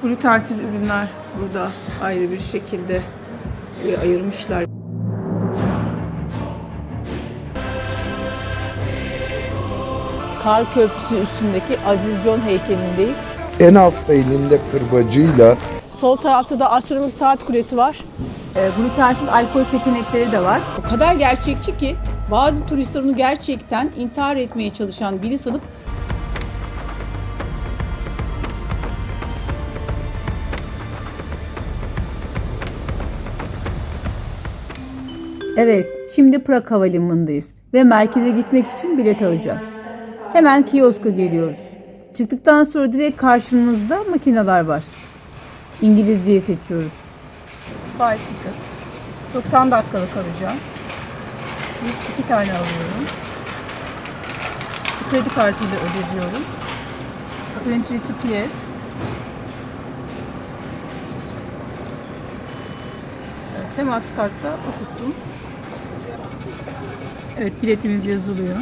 Glutensiz ürünler burada ayrı bir şekilde ayırmışlar. Kar Köprüsü üstündeki Aziz John heykelindeyiz. En altta elinde kırbacıyla Sol tarafta da astronomik saat kulesi var. Glutensiz alkol seçenekleri de var. O kadar gerçekçi ki bazı turistler onu gerçekten intihar etmeye çalışan biri sanıp Evet, şimdi Prag Havalimanı'ndayız ve merkeze gitmek için bilet alacağız. Hemen kioska geliyoruz. Çıktıktan sonra direkt karşımızda makineler var. İngilizceyi seçiyoruz. Buy tickets. 90 dakikalık alacağım. İki tane alıyorum. Kredi kartıyla ödüyorum. Entry'si PS. Temas kartla okuttum. Evet, biletimiz yazılıyor.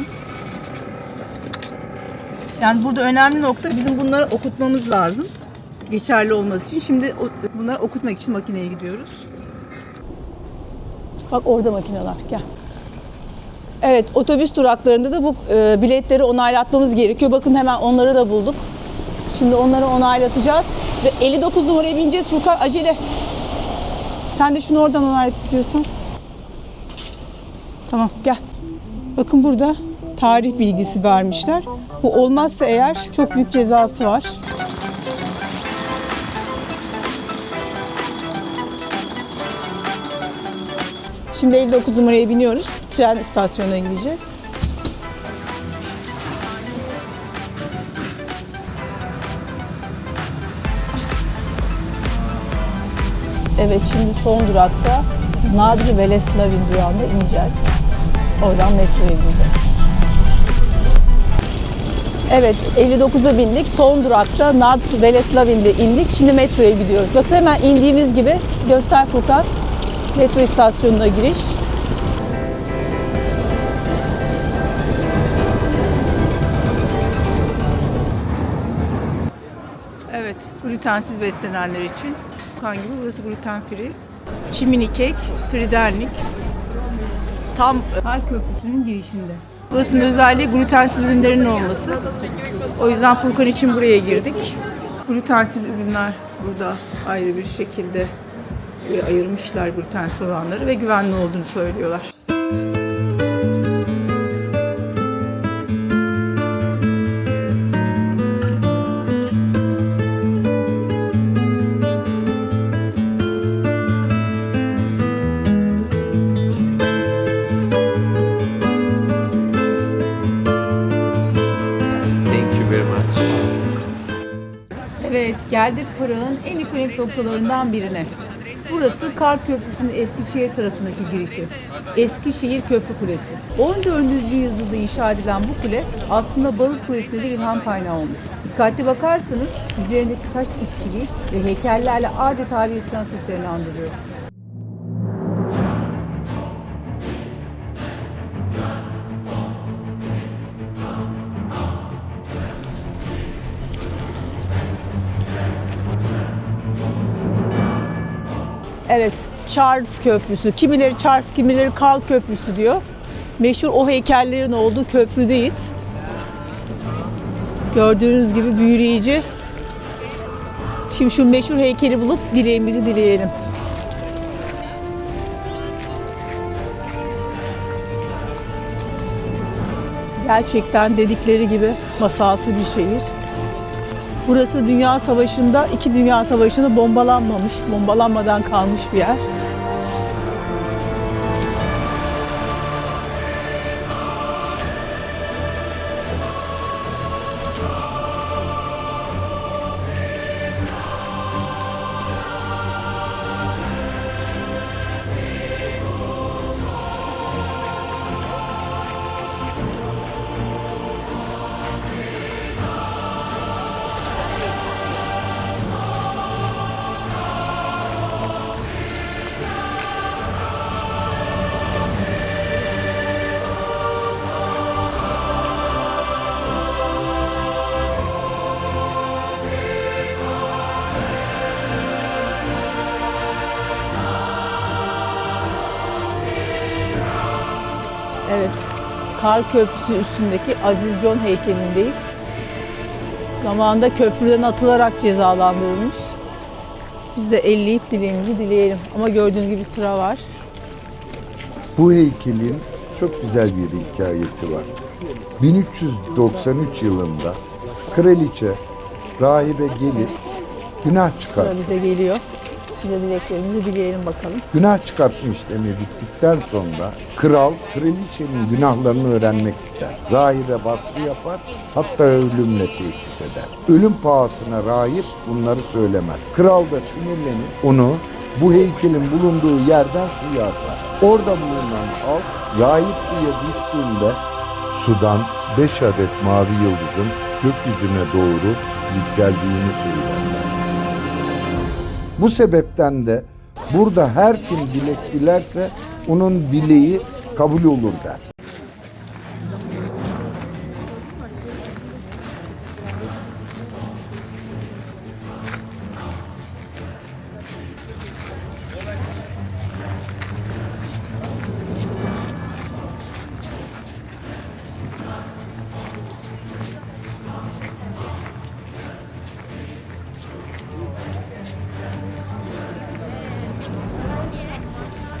Yani burada önemli nokta bizim bunları okutmamız lazım. Geçerli olması için. Şimdi bunları okutmak için makineye gidiyoruz. bak orada makineler gel. Evet, otobüs duraklarında da bu biletleri onaylatmamız gerekiyor. Bakın hemen onları da bulduk. Şimdi onları onaylatacağız ve 59 numaraya bineceğiz. Furkan acele. Sen de şunu oradan onaylat istiyorsan. Tamam gel. Bakın burada tarih bilgisi vermişler. Bu olmazsa eğer çok büyük cezası var. Şimdi 59 numaraya biniyoruz. Tren istasyonuna gideceğiz. Evet, şimdi son durakta Nadri Veleslavin durağında ineceğiz. Oradan metroya gideceğiz. Evet, 59'da bindik. Son durakta Nadri Veleslavin'de indik. Şimdi metroya gidiyoruz. Bakın hemen indiğimiz gibi göster Furkan. Metro istasyonuna giriş. Evet, glutensiz beslenenler için. Furkan gibi burası gluten free. Çimini kek, tridernik. Tam Kar Köprüsü'nün girişinde. Burasının özelliği glutensiz ürünlerin olması. O yüzden Furkan için buraya girdik. Glutensiz ürünler burada ayrı bir şekilde ayırmışlar glutensiz olanları ve güvenli olduğunu söylüyorlar. Evet, geldik Prag'ın en ikonik noktalarından birine. Burası Kar Köprüsü'nün Eskişehir tarafındaki girişi. Eskişehir Köprü Kulesi. 14. yüzyılda inşa edilen bu kule aslında Balık Kulesi'nde de ilham kaynağı olmuş. Dikkatli bakarsanız üzerindeki taş işçiliği ve heykellerle adeta bir sanat eserini andırıyor. Evet, Charles Köprüsü. Kimileri Charles, kimileri Karl Köprüsü diyor. Meşhur o heykellerin olduğu köprüdeyiz. Gördüğünüz gibi büyüleyici. Şimdi şu meşhur heykeli bulup dileğimizi dileyelim. Gerçekten dedikleri gibi masalsı bir şehir. Burası Dünya Savaşı'nda, 2 Dünya Savaşı'nda bombalanmamış, bombalanmadan kalmış bir yer. Evet, Kar Köprüsü üstündeki Aziz John heykelindeyiz. Zamanında köprüden atılarak cezalandırılmış. Biz de elleyip dileğimizi dileyelim. Ama gördüğünüz gibi sıra var. Bu heykelin çok güzel bir hikayesi var. 1393 yılında kraliçe rahibe gelip günah çıkar. Sıra bize geliyor. Biz de dileklerimizi dileyelim bakalım. Günah çıkartma işlemi bittikten sonra kral kraliçenin günahlarını öğrenmek ister. Rahibe baskı yapar, hatta ölümle tehdit eder. Ölüm pahasına rahip bunları söylemez. Kral da sinirlenip onu bu heykelin bulunduğu yerden suya atar. Orada bulunan halk rahip suya düştüğünde sudan 5 adet mavi yıldızın gökyüzüne doğru yükseldiğini söylerler. Bu sebepten de burada her kim dilek dilerse onun dileği kabul olur der.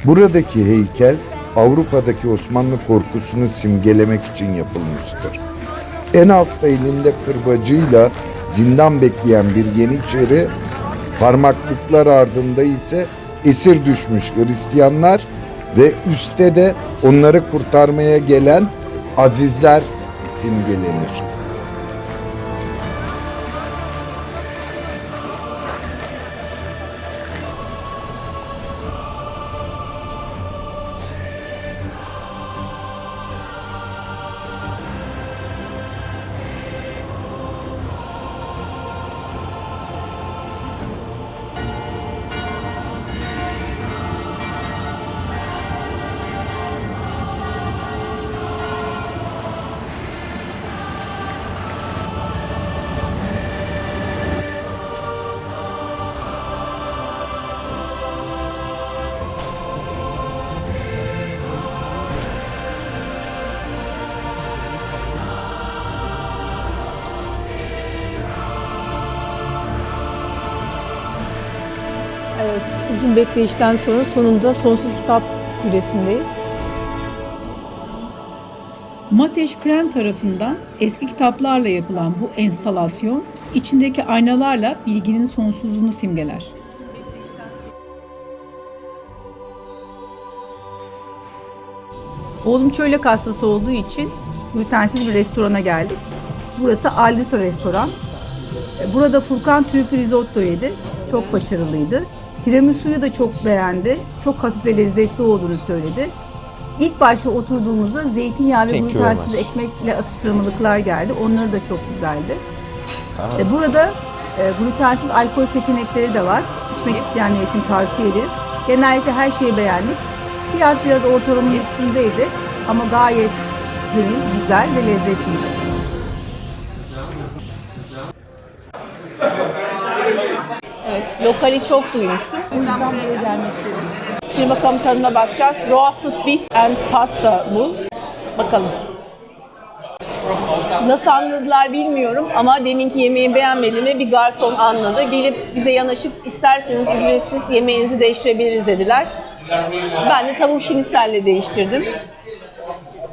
Buradaki heykel Avrupa'daki Osmanlı korkusunu simgelemek için yapılmıştır. En altta elinde kırbacıyla zindan bekleyen bir Yeniçeri, parmaklıklar ardında ise esir düşmüş Hristiyanlar ve üstte de onları kurtarmaya gelen azizler simgelenir. Evet, uzun bekleyişten sonra sonunda Sonsuz Kitap Kulesi'ndeyiz. Mateş Kren tarafından eski kitaplarla yapılan bu enstalasyon, içindeki aynalarla bilginin sonsuzluğunu simgeler. Oğlum çölyak hastası olduğu için glutensiz bir restorana geldik. Burası Aldisa Restoran. Burada Furkan trüflü risotto yedi. Çok başarılıydı. Tiramisu'yu da çok beğendi. Çok hafif ve lezzetli olduğunu söyledi. İlk başta oturduğumuzda zeytinyağı ve glutensiz ekmekle atıştırmalıklar geldi. Onları da çok güzeldi. Burada glutensiz alkol seçenekleri de var. İçmek isteyenler için tavsiye ederiz. Genellikle her şeyi beğendik. Fiyat biraz ortalamanın üstündeydi ama gayet temiz, güzel ve lezzetliydi. Evet, lokali çok duymuştum. O yüzden buraya gelmek istedim. Şimdi bakalım tadına bakacağız. Roasted beef and pasta bu. Bakalım. Nasıl anladılar bilmiyorum ama deminki yemeği beğenmediğimi bir garson anladı. Gelip bize yanaşıp isterseniz ücretsiz yemeğinizi değiştirebiliriz dediler. Ben de tavuk şinitzelle değiştirdim.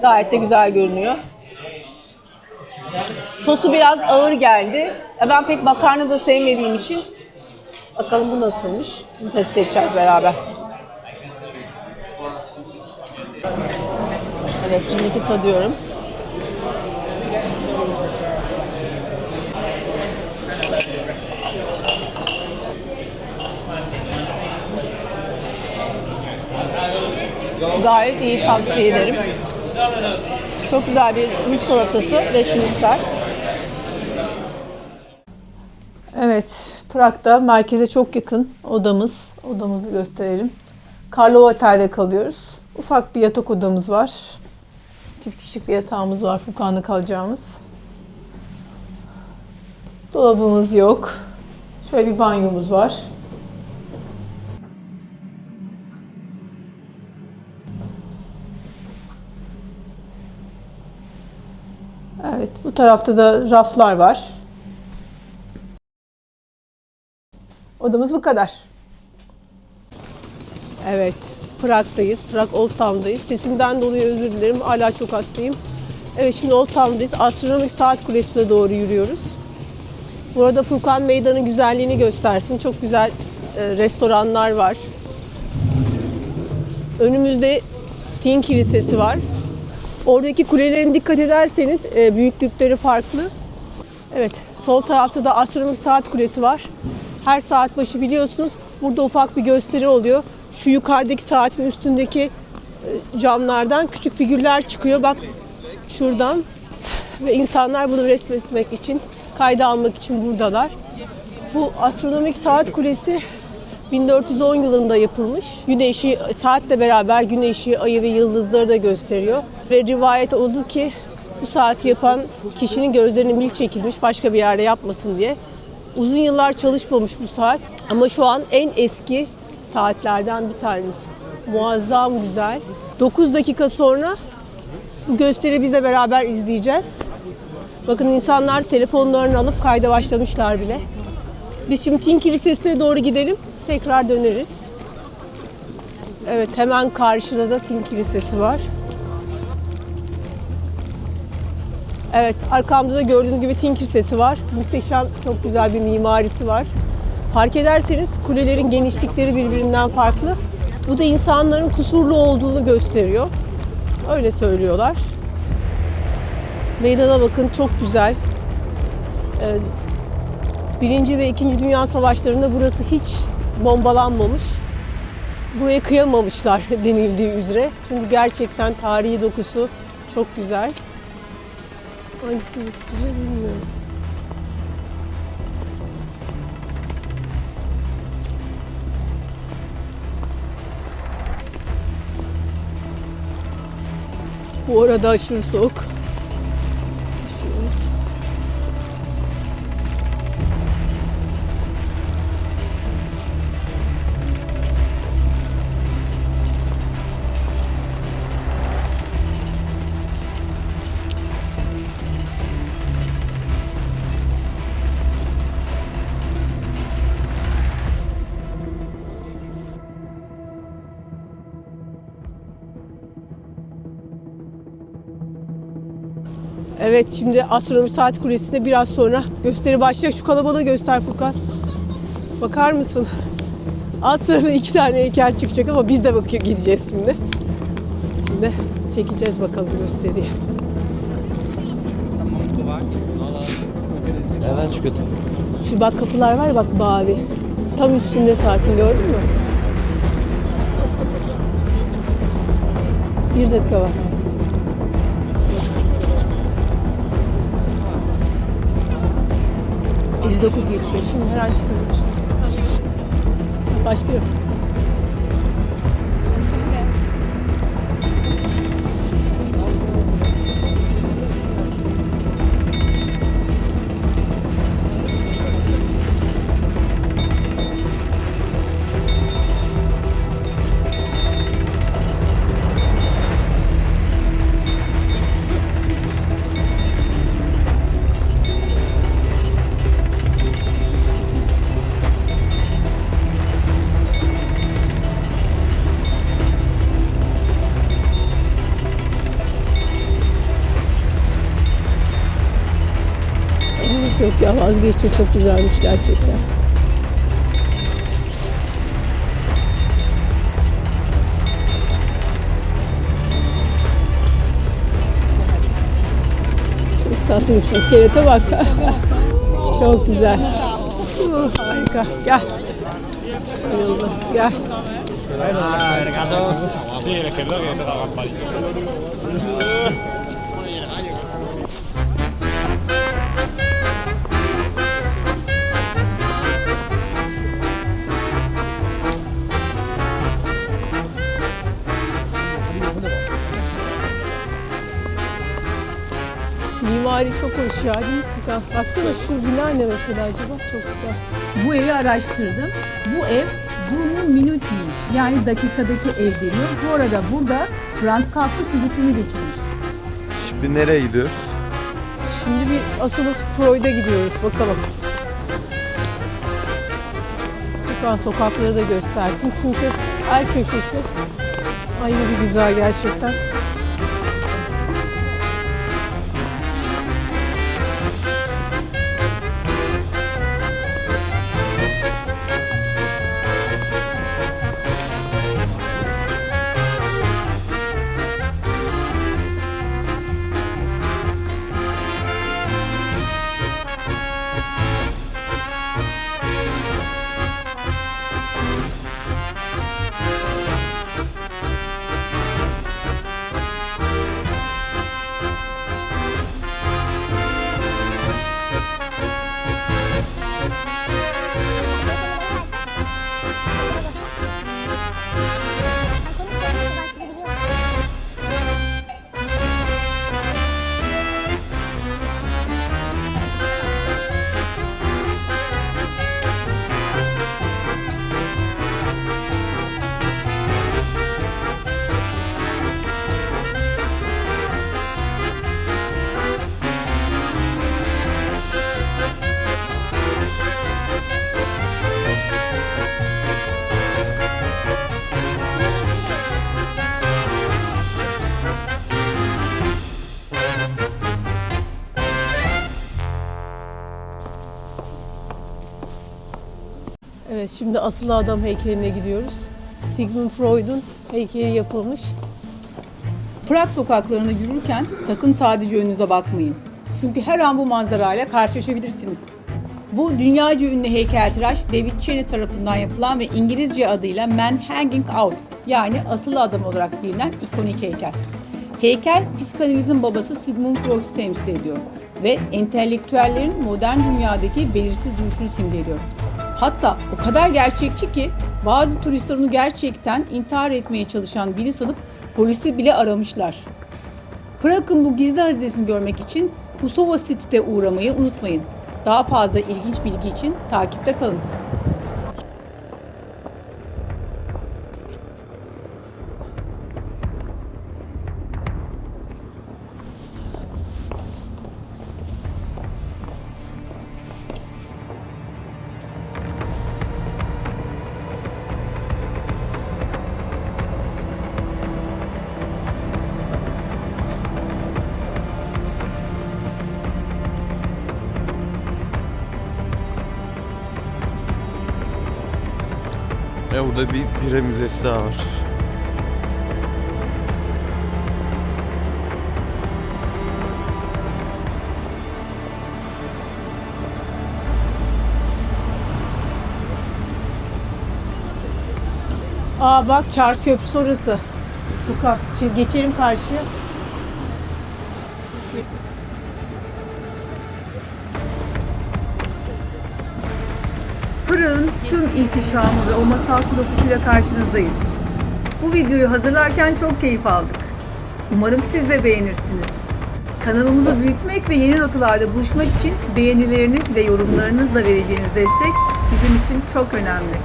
Gayet de güzel görünüyor. Sosu biraz ağır geldi. Ben pek makarna da sevmediğim için bakalım bu nasılmış. Bunu test edeceğiz beraber. Evet, sizinki tadıyorum. Gayet iyi, tavsiye ederim. Çok güzel bir Rus salatası ve şinitzel. Evet, Prag'da merkeze çok yakın odamız. Odamızı gösterelim. Karlova Otel'de kalıyoruz. Ufak bir yatak odamız var. Çift kişilik bir yatağımız var, Furkan'da kalacağımız. Dolabımız yok. Şöyle bir banyomuz var. tarafta da raflar var. Odamız bu kadar. Evet, Prag'dayız. Prag Old Town'dayız. Sesimden dolayı özür dilerim. Hala çok hastayım. Evet, şimdi Old Town'dayız. Astronomik Saat Kulesi'ne doğru yürüyoruz. Burada Furkan Meydanı güzelliğini göstersin. Çok güzel restoranlar var. Önümüzde Tin Kilisesi var. Oradaki kulelerin dikkat ederseniz büyüklükleri farklı. Evet, sol tarafta da Astronomik Saat Kulesi var. Her saat başı biliyorsunuz burada ufak bir gösteri oluyor. Şu yukarıdaki saatin üstündeki camlardan küçük figürler çıkıyor. Bak şuradan. Ve insanlar bunu resmetmek için, kayda almak için buradalar. Bu Astronomik Saat Kulesi 1410 yılında yapılmış. Güneşi, saatle beraber güneşi, ayı ve yıldızları da gösteriyor. Ve rivayet oldu ki bu saati yapan kişinin gözlerine mil çekilmiş, başka bir yerde yapmasın diye. Uzun yıllar çalışmamış bu saat ama şu an en eski saatlerden bir tanesi. Muazzam güzel. 9 dakika sonra bu gösteri bize beraber izleyeceğiz. Bakın insanlar telefonlarını alıp kayda başlamışlar bile. Biz şimdi Tin Kilisesi'ne doğru gidelim. Tekrar döneriz. Evet, hemen karşıda da Tin Kilisesi var. Evet, arkamda da gördüğünüz gibi Tin Kilisesi var. Muhteşem, çok güzel bir mimarisi var. Fark ederseniz kulelerin genişlikleri birbirinden farklı. Bu da insanların kusurlu olduğunu gösteriyor. Öyle söylüyorlar. Meydana bakın, çok güzel. Birinci ve İkinci Dünya Savaşları'nda burası hiç bombalanmamış. Buraya kıyamamışlar denildiği üzere. Çünkü gerçekten tarihi dokusu çok güzel. Hangisini yetiştireceğiz bilmiyorum. Bu arada aşırı soğuk. Üşüyoruz. Evet, şimdi Astronomi Saat Kulesi'nde biraz sonra gösteri başlayacak. Şu kalabalığı göster Furkan. Bakar mısın? Alt tarafında 2 tane heykel çıkacak ama biz de gideceğiz şimdi. Şimdi çekeceğiz bakalım gösteriyi. Evet, şu kötü. Şu bak kapılar var ya, bak mavi. Tam üstünde saatin, gördün mü? 1 dakika var. %9 geçiyor. Şimdi her an çıkabilir. Başlıyor. Yok ya, vazgeçtim, çok güzelmiş gerçekten. Çok tatlıymış, iskelete bak. Çok güzel. Harika, gel. Gel. Mimari çok hoş ya, değil mi? Baksana şu bina ne mesela acaba? Çok güzel. Bu evi araştırdım. Bu ev Bruno Minuti'ymiş. Yani dakikadaki ev deniyor. Bu arada burada Frans Kafka çocukluğunu geçirmiş. Şimdi nereye gidiyoruz? Şimdi bir asıl Freud'a gidiyoruz bakalım. Lütfen sokakları da göstersin çünkü her köşesi ayrı bir güzel gerçekten. Evet, şimdi asıl adam heykeline gidiyoruz. Sigmund Freud'un heykeli yapılmış. Prag sokaklarında yürürken sakın sadece önünüze bakmayın. Çünkü her an bu manzarayla karşılaşabilirsiniz. Bu dünyaca ünlü heykeltıraş David Cheney tarafından yapılan ve İngilizce adıyla Man Hanging Out, yani asıl adam olarak bilinen ikonik heykel. Heykel, psikanalizin babası Sigmund Freud'u temsil ediyor ve entelektüellerin modern dünyadaki belirsiz duruşunu simgeliyor. Hatta o kadar gerçekçi ki bazı turistler onu gerçekten intihar etmeye çalışan biri sanıp polisi bile aramışlar. Prag'ın bu gizli hazinesini görmek için Husovo City'de uğramayı unutmayın. Daha fazla ilginç bilgi için takipte kalın. Burada bir bira müzesi daha var. Aa bak, Charles Köprüsü orası. Şimdi geçelim karşıya. Prag'ın tüm ihtişamı ve o masalsı dokusuyla karşınızdayız. Bu videoyu hazırlarken çok keyif aldık. Umarım siz de beğenirsiniz. Kanalımızı büyütmek ve yeni rotalarda buluşmak için beğenileriniz ve yorumlarınızla vereceğiniz destek bizim için çok önemli.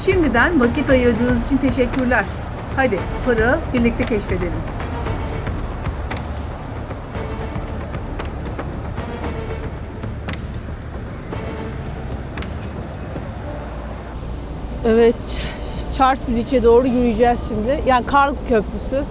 Şimdiden vakit ayırdığınız için teşekkürler. Hadi Prag'ı birlikte keşfedelim. Evet, Charles Bridge'e doğru yürüyeceğiz şimdi. Yani Karl Köprüsü.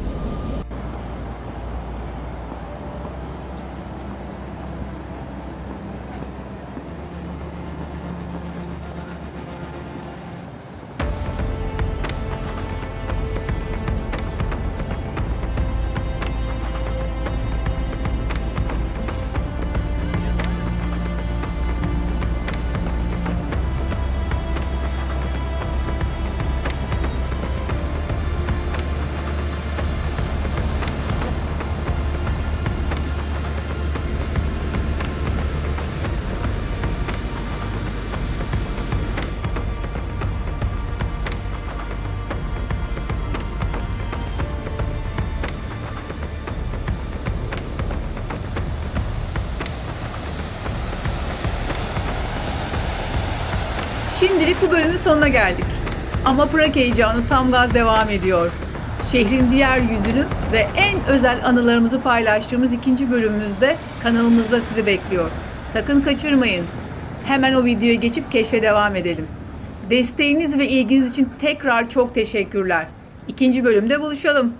Şimdilik bu bölümün sonuna geldik. Ama Prag heyecanı tam gaz devam ediyor. şehrin diğer yüzünü ve en özel anılarımızı paylaştığımız 2. bölümümüzde kanalımızda sizi bekliyor. Sakın kaçırmayın. Hemen o videoya geçip keşfe devam edelim. Desteğiniz ve ilginiz için tekrar çok teşekkürler. 2. bölümde buluşalım.